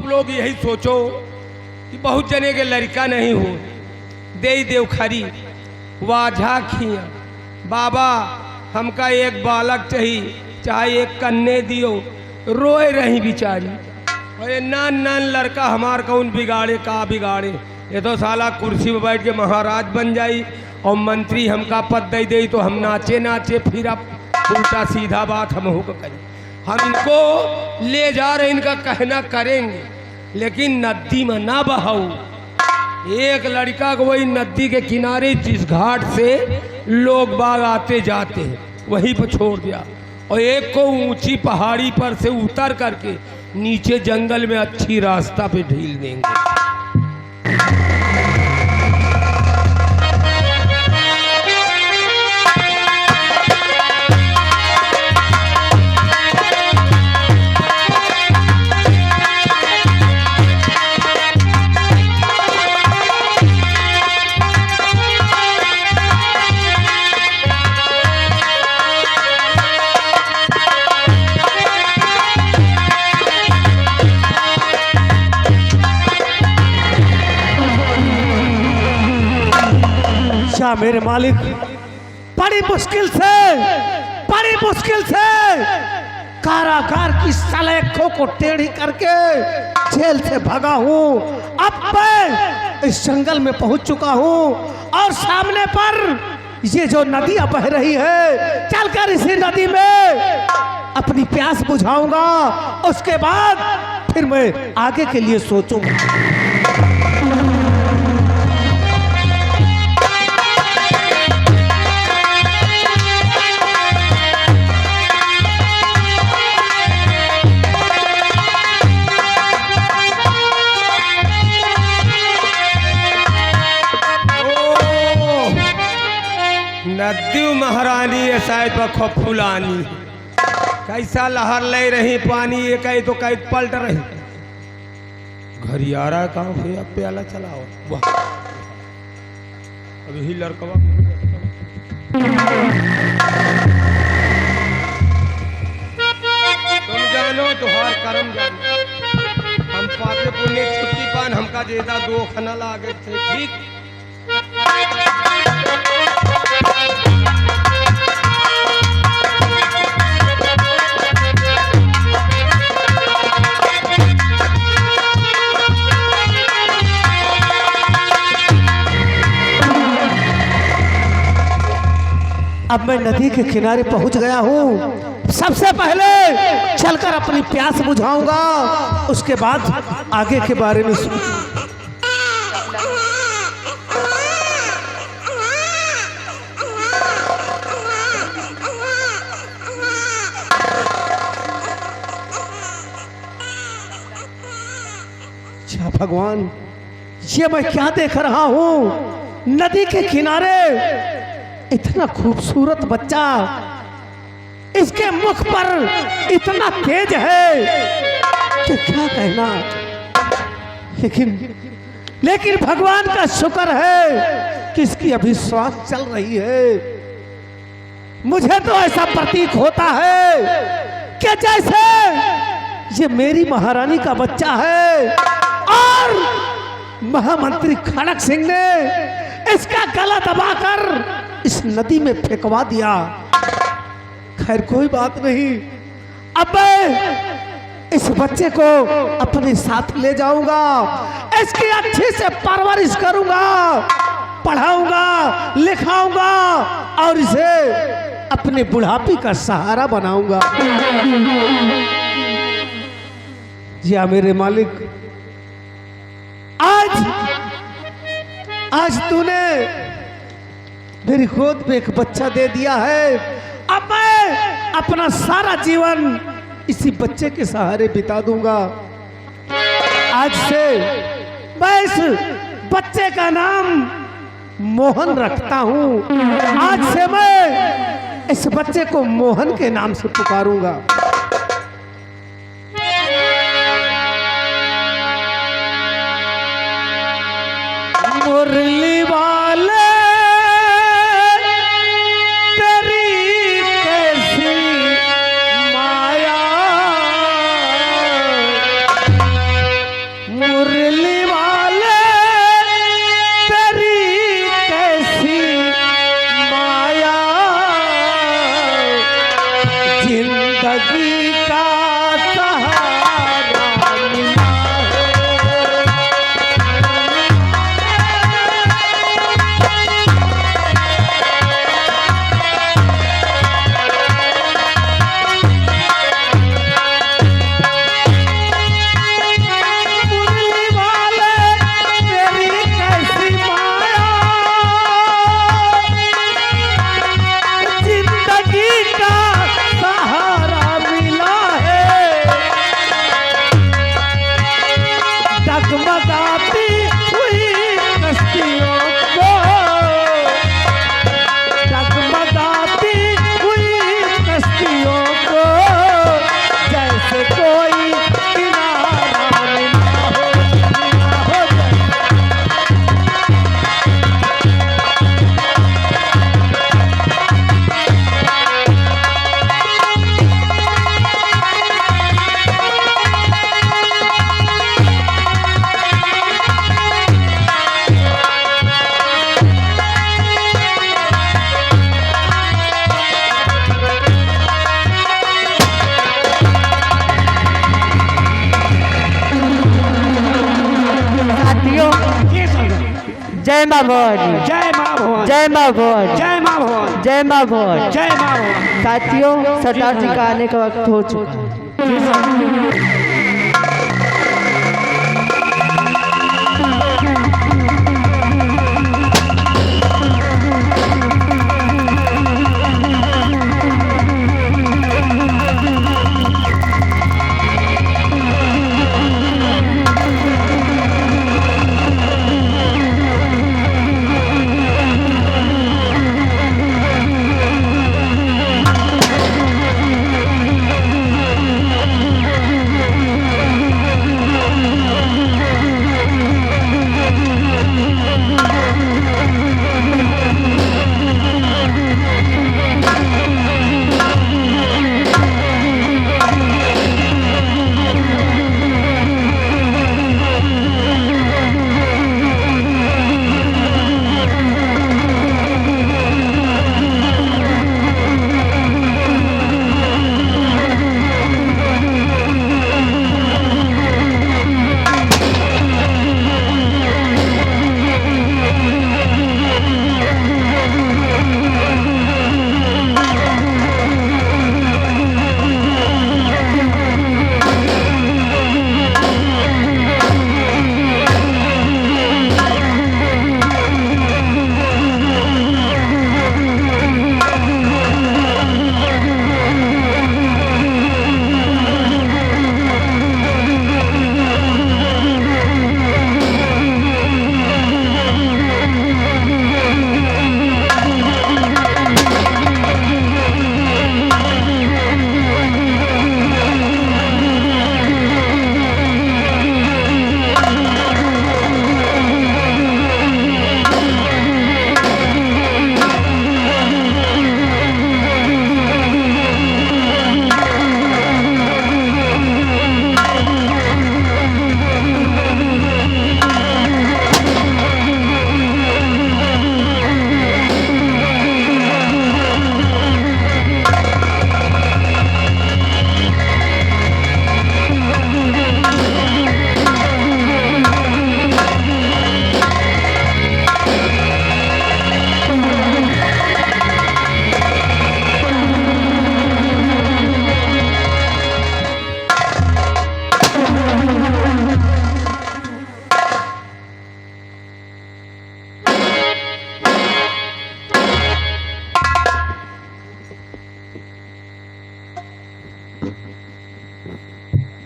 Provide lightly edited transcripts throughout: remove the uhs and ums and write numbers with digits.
लोग यही सोचो कि बहुत जने के लड़का नहीं हो, दे देव खरी वाझा खिया बाबा हमका एक बालक चाहिए, चाहे एक कन्ने दियो। रोए रही बिचारी, अरे नान नान लड़का हमार कौन बिगाड़े का बिगाड़े, ये तो साला कुर्सी में बैठ के महाराज बन जाई और मंत्री हमका पद दे दे तो हम नाचे नाचे, फिर अब उल्टा सीधा बात हम हो करें। हम इनको ले जा रहे, इनका कहना करेंगे, लेकिन नदी में ना बहाऊ। एक लड़का को वही नदी के किनारे जिस घाट से लोग बाग आते जाते हैं वहीं पर छोड़ दिया, और एक को ऊंची पहाड़ी पर से उतर करके नीचे जंगल में अच्छी रास्ता पे ढील देंगे। मेरे मालिक बड़ी मुश्किल से कारागार की सलाखों को टेढ़ी करके जेल से भागा हूँ। अब मैं इस जंगल में पहुंच चुका हूँ और सामने पर ये जो नदियां बह रही है, चलकर इसी नदी में अपनी प्यास बुझाऊंगा, उसके बाद फिर मैं आगे के लिए सोचूंगा। नदी महारानी है शायद बखो फुलानी, कैसा लहर ले रही पानी, ये कहीं तो कहीं पलट रही। घरियारा कहाँ से अब प्याला चलाओ, वाह अभी ही लड़कवा तुम जानो तुहार करम जानो, हम पाते पुण्य छुट्टी पान हमका जेदा दो खना लागे थे। ठीक अब मैं नदी के किनारे पहुंच गया हूं। सबसे पहले चलकर अपनी प्यास बुझाऊंगा, उसके बाद आगे के बारे में अच्छा भगवान, ये मैं क्या देख रहा हूं? नदी के किनारे इतना खूबसूरत बच्चा, इसके मुख पर इतना तेज है कि क्या कहना। लेकिन भगवान का शुक्र है कि इसकी अभी श्वास चल रही है। मुझे तो ऐसा प्रतीक होता है कि जैसे ये मेरी महारानी का बच्चा है और महामंत्री खड़क सिंह ने इसका गला दबाकर इस नदी में फेंकवा दिया। खैर कोई बात नहीं, अब मैं इस बच्चे को अपने साथ ले जाऊंगा, इसकी अच्छी से परवरिश करूंगा, पढ़ाऊंगा, लिखाऊंगा और इसे अपने बुढ़ापे का सहारा बनाऊंगा। जी हाँ मेरे मालिक, आज तूने मेरी गोद में एक बच्चा दे दिया है। अब मैं अपना सारा जीवन इसी बच्चे के सहारे बिता दूंगा। आज से मैं इस बच्चे का नाम मोहन रखता हूं। आज से मैं इस बच्चे को मोहन के नाम से पुकारूंगा। मुरली वाले तेरी कैसी माया, डगमगाती हुई कश्तियों को, डगमगाती हुई कश्तियों को, जैसे कोई किनारा ना हो जाए। जय माँ भवानी, जय माँ भवानी, जय माँ भवानी, जय माँ भवानी, जय माँ भवानी। जय माँ भवानी। साथियों, सरदार जी का आने का वक्त हो चुका है।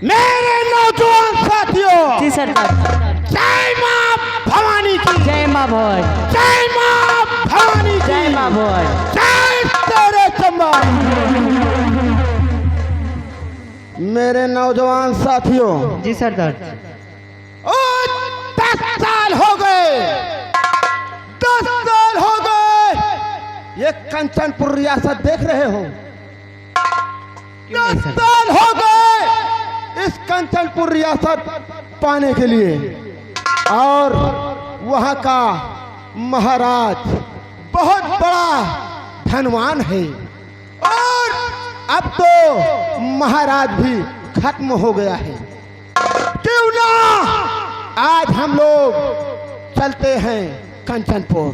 मेरे नौजवान साथियों, जी सरदार। जय माँ भवानी की, जय माँ भवानी, जय माँ भवानी की, जय माँ भवानी। जय तेरे चंबा। मेरे नौजवान साथियों, जी सरदार। ओ 10 साल हो गए, 10 साल हो गए। ये कंचनपुर रियासत देख रहे हो, 10 साल हो गए इस कंचनपुर रियासत पाने के लिए। और वहाँ का महाराज बहुत बड़ा धनवान है, और अब तो महाराज भी खत्म हो गया है। क्यों ना आज हम लोग चलते हैं कंचनपुर।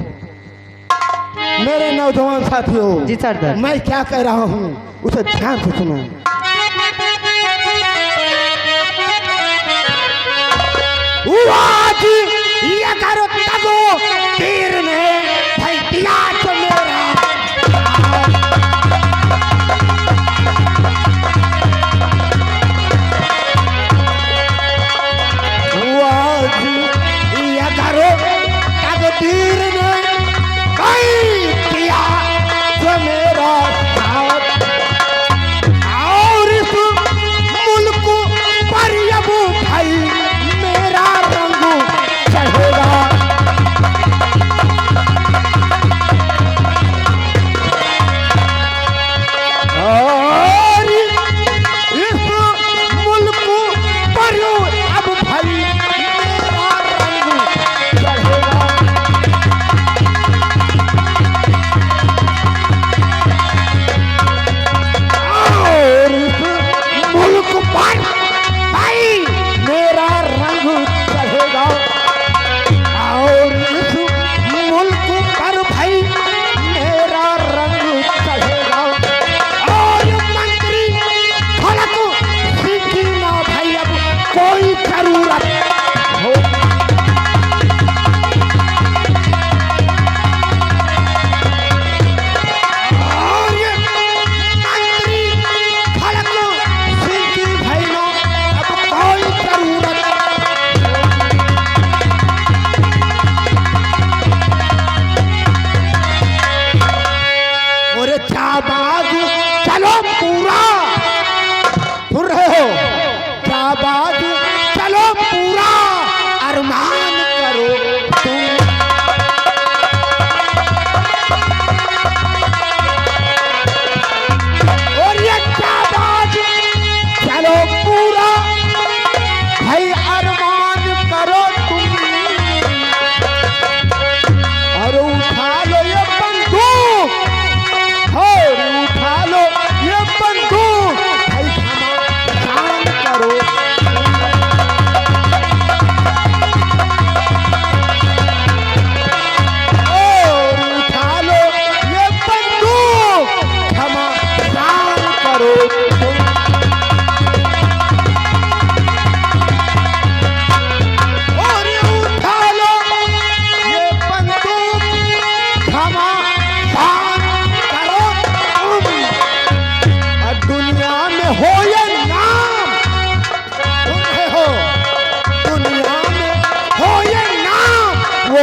मेरे नौजवान साथियों, जी सरदार। मैं क्या कह रहा हूँ उसे ध्यान से सुनो। आज ये करो तगो तीर ने भाई दिया तो मेरा।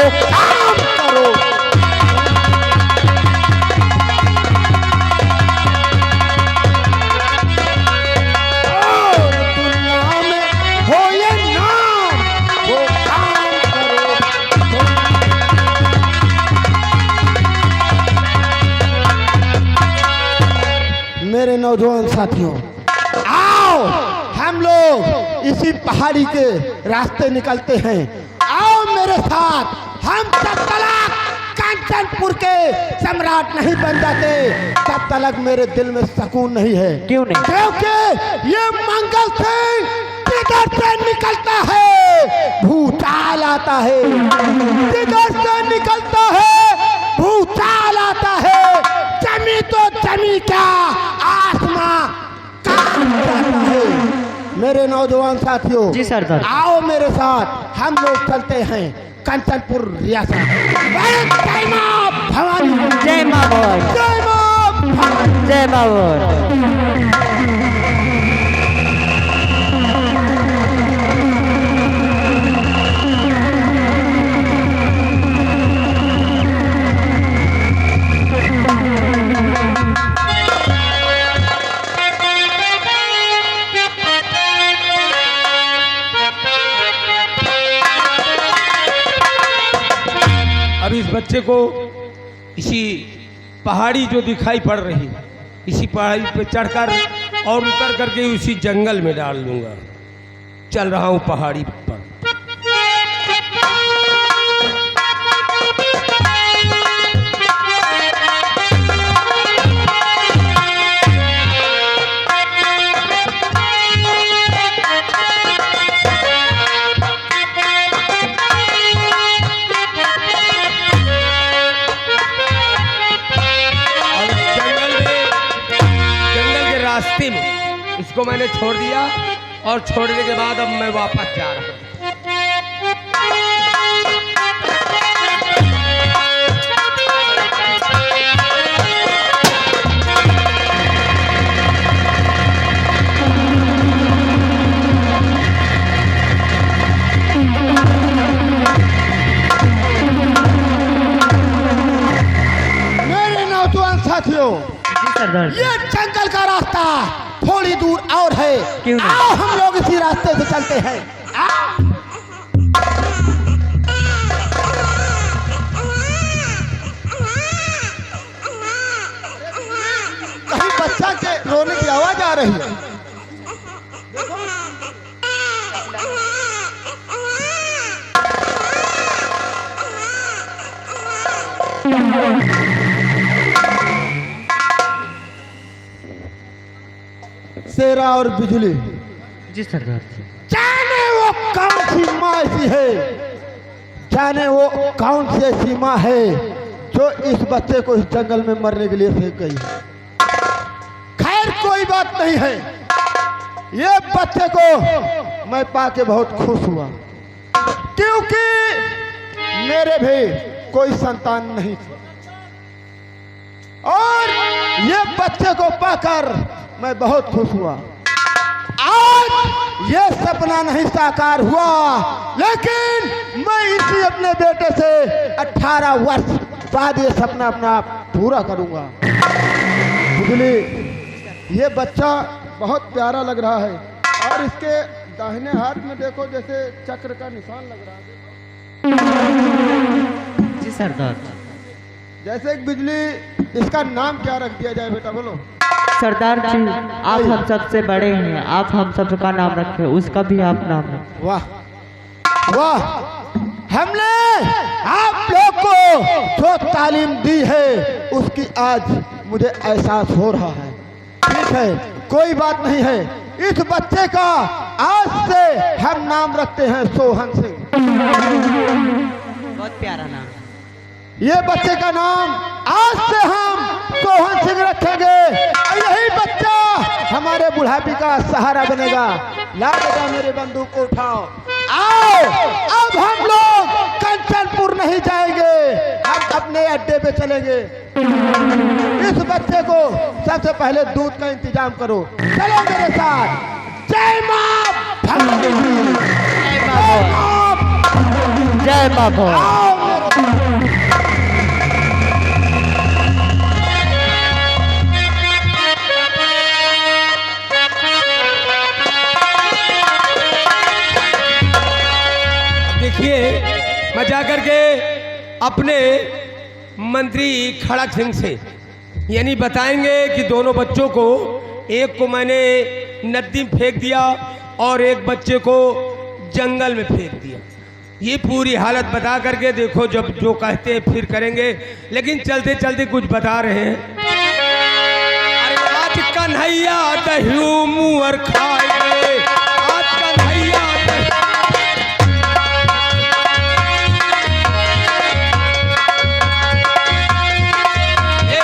वो काम करो। और दुनिया में हो ये नाम, वो काम करो। मेरे नौजवान साथियों, आओ हम लोग इसी पहाड़ी के रास्ते निकलते हैं। आओ मेरे साथ, हम तब तक कांचनपुर के सम्राट नहीं बन जाते, तब तक मेरे दिल में सुकून नहीं है। क्यों नहीं? क्योंकि ये मंगल सिंह टिकट से निकलता है, भूचाल आता है। टिकट से निकलता है, भूचाल आता है। जमी तो जमी क्या, आसमां कांप जाता है। मेरे नौजवान साथियों, जी सरदार। आओ मेरे साथ, हम लोग चलते हैं कंचनपुर रियासत। जय मां भवानी, जय मां भवानी, जय मां भवानी। जय मां भवानी। अब इस बच्चे को इसी पहाड़ी जो दिखाई पड़ रही, इसी पहाड़ी पे चढ़कर और उतर करके उसी जंगल में डाल दूंगा। चल रहा हूँ पहाड़ी पर। रास्ते में इसको मैंने छोड़ दिया और छोड़ने के बाद अब मैं वापस जा रहा हूँ। मेरे नौजवान साथियों, सरदार ये जंगल का रास्ता थोड़ी दूर और है। क्यों नहीं? आओ हम लोग इसी रास्ते से चलते हैं। आओ। कहीं बच्चा के रोने की आवाज आ रही है। शेरा और बिजली, जी सरदार जी। जाने वो कौन सी माँ ऐसी है, जाने वो कौन सी ऐसी माँ है जो इस बच्चे को इस जंगल में मरने के लिए फेंक गई है। खैर कोई बात नहीं है, ये बच्चे को मैं पाके बहुत खुश हुआ, क्योंकि मेरे भी कोई संतान नहीं थी और ये बच्चे को पाकर मैं बहुत खुश हुआ। आज ये सपना नहीं साकार हुआ, लेकिन मैं इसी अपने बेटे से 18 वर्ष बाद ये सपना अपना पूरा करूंगा। बिजली, ये बच्चा बहुत प्यारा लग रहा है और इसके दाहिने हाथ में देखो जैसे चक्र का निशान लग रहा है। जी सरदार। जैसे एक बिजली, इसका नाम क्या रख दिया जाए बेटा, बोलो। सरदार जी, आप हम सबसे बड़े हैं, आप हम सबका नाम रखें, उसका भी आप नाम रखें। वाह वाह, हमने आप लोग को जो तालीम दी है उसकी आज मुझे एहसास हो रहा है। ठीक है, कोई बात नहीं है। इस बच्चे का आज से हम नाम रखते हैं सोहन सिंह। बहुत प्यारा नाम। ये बच्चे का नाम आज से हम सोहन सिंह रखेंगे। यही बच्चा हमारे बुढ़ापे का सहारा बनेगा। ला बेटा मेरे बंदूक को उठाओ। आओ, अब हम लोग कंचनपुर नहीं जाएंगे, हम अपने अड्डे पे चलेंगे। इस बच्चे को सबसे पहले दूध का इंतजाम करो। चलो मेरे साथ। जय मां भवानी, जय मां, जय मां भवानी। आओ मेरे देखिए मैं जा करके अपने मंत्री खड़क सिंह से यानी बताएंगे कि दोनों बच्चों को, एक को मैंने नदी में फेंक दिया और एक बच्चे को जंगल में फेंक दिया। ये पूरी हालत बता करके देखो, जब जो कहते हैं फिर करेंगे, लेकिन चलते चलते कुछ बता रहे हैं। अरे आज कन्हैया दही मुहर खाए गए, आज कन्हैया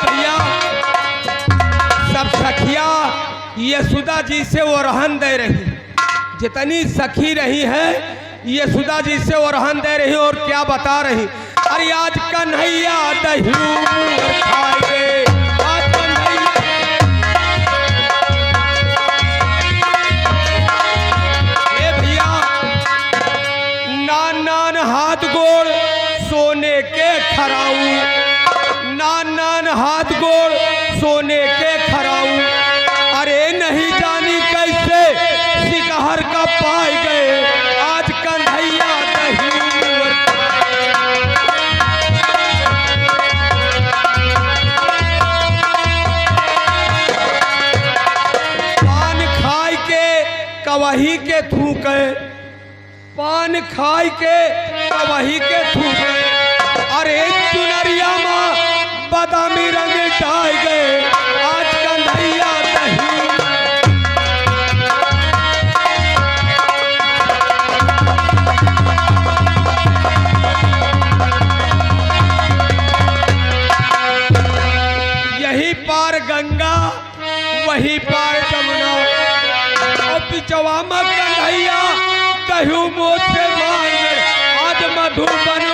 भैया सब सखिया यशोदा जी से वो रहन दे रही, जितनी सखी रही है यशोदा जी से वो रहन दे रही और क्या बता रही। अरे आज कन्हैया दही मुहर खाएंगे, आज कन्हैया। ए भैया नान नान हाथ गोड़ सोने के खराऊ, नान नान हाथ गोड़ सोने के खराऊ। अरे नहीं जानी कैसे शिकहर का पाए गए, आज कन्हैया दही मुहर पान खाए के कवही के थूके, पान खाए के कवही के थूके। अरे चुनरिया माँ बादामी रंग डाल गए, आज कन्हैया दही। यही पार गंगा वही पार जमुना, और पिछवा में कन्हैया दही मोद से मांगे, आज मधुबन